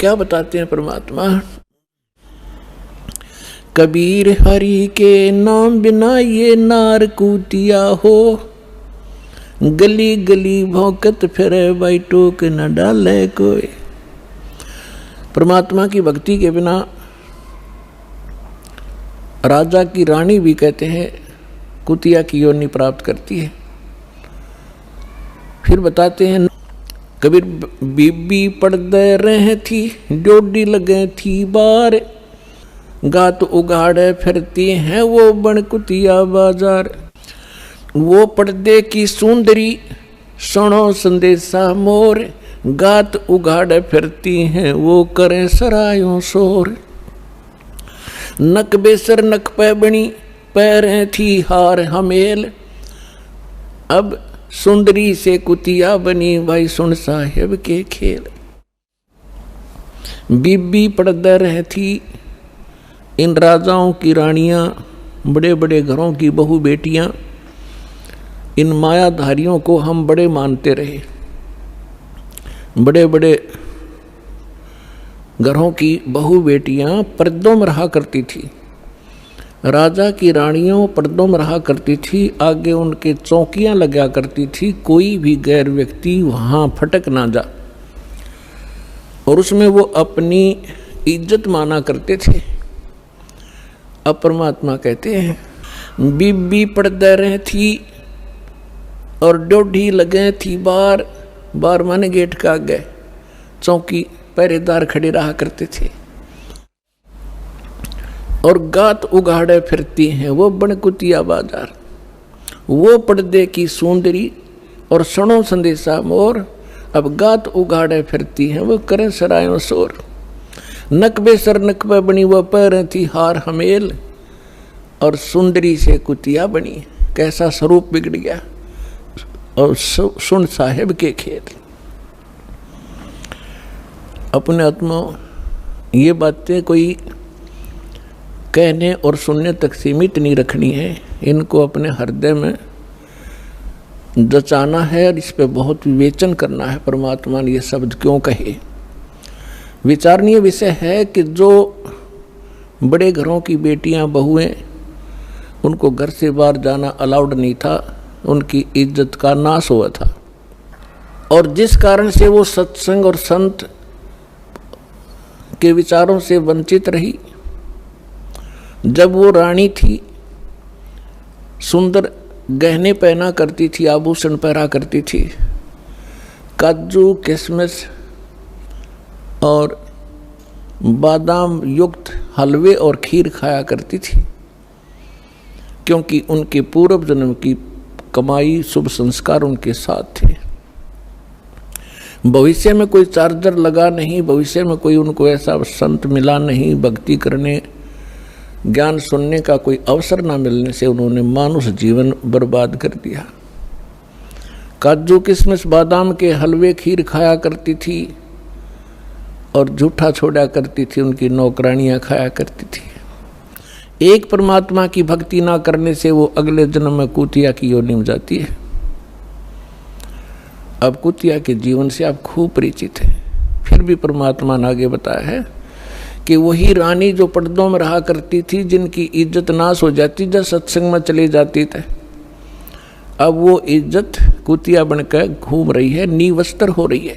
क्या बताते हैं परमात्मा? कबीर हरि के नाम बिना ये नार कूतिया हो, गली गली भौंकत फिरे भाई टोक न डाले कोई। परमात्मा की भक्ति के बिना राजा की रानी भी कहते हैं कुतिया की योनि प्राप्त करती है। फिर बताते हैं कबीर बीबी पड़दे रहे थी, डोडी लगे थी बार, गात उगाड़े फिरती हैं वो बन कुतिया बाजार। वो पर्दे की सुंदरी सुनो संदेशा मोर, गात उगाड़े फिरती हैं वो करें सरायों शोर। नक बेसर नक पे बनी पैरें थी हार हमेल, अब सुंदरी से कुतिया बनी भाई सुन साहेब के खेल। बीबी पर्दे रहे थी, इन राजाओं की रानियां, बड़े बड़े घरों की बहू बेटियां, इन मायाधारियों को हम बड़े मानते रहे। बड़े बड़े घरों की बहू बेटियां पर्दों में रहा करती थी, राजा की रानियों पर्दों में रहा करती थी, आगे उनके चौकियां लगा करती थी, कोई भी गैर व्यक्ति वहां फटक ना जा, और उसमें वो अपनी इज्जत माना करते थे। अब परमात्मा कहते हैं बीबी पर्दे रहे थी और डोडी लगे थी बार, बार माने गेट का आगे चौकी पहरेदार खड़े रहा करते थे, और गात उगाड़े फिरती हैं वो बनकुतिया बाजार। वो पर्दे की सुंदरी और सुनो संदेशा मोर, अब गात उगाड़े फिरती हैं वो करें सरायों शोर। नक बेसर नक पे बनी वो पैर थी हार हमेल, और सुंदरी से कुतिया बनी, कैसा स्वरूप बिगड़ गया, और सुन साहेब के खेल। अपने आत्मा ये बातें कोई कहने और सुनने तक सीमित नहीं रखनी है, इनको अपने हृदय में जचाना है और इस पे बहुत विवेचन करना है। परमात्मा ने ये शब्द क्यों कहे? विचारणीय विषय है कि जो बड़े घरों की बेटियां बहुएं, उनको घर से बाहर जाना अलाउड नहीं था, उनकी इज्जत का नाश हुआ था, और जिस कारण से वो सत्संग और संत के विचारों से वंचित रही। जब वो रानी थी, सुंदर गहने पहना करती थी, आभूषण पहना करती थी, काजू किशमिश और बादाम युक्त हलवे और खीर खाया करती थी, क्योंकि उनके पूर्व जन्म की कमाई शुभ संस्कार उनके साथ थे। भविष्य में कोई चार्जर लगा नहीं, भविष्य में कोई उनको ऐसा संत मिला नहीं, भक्ति करने ज्ञान सुनने का कोई अवसर ना मिलने से उन्होंने मानुष जीवन बर्बाद कर दिया। काजू किशमिश बादाम के हलवे खीर खाया करती थी और झूठा छोड़ा करती थी, उनकी नौकरानियां खाया करती थी। एक परमात्मा की भक्ति ना करने से वो अगले जन्म में कुतिया की योनि में जाती है। अब कुतिया के जीवन से आप खूब परिचित हैं, फिर भी परमात्मा ने आगे बताया है कि वही रानी जो पर्दों में रहा करती थी, जिनकी इज्जत नाश हो जाती जब सत्संग में चली जाती थी, अब वो इज्जत कुतिया बनकर घूम रही है, निवस्त्र हो रही है।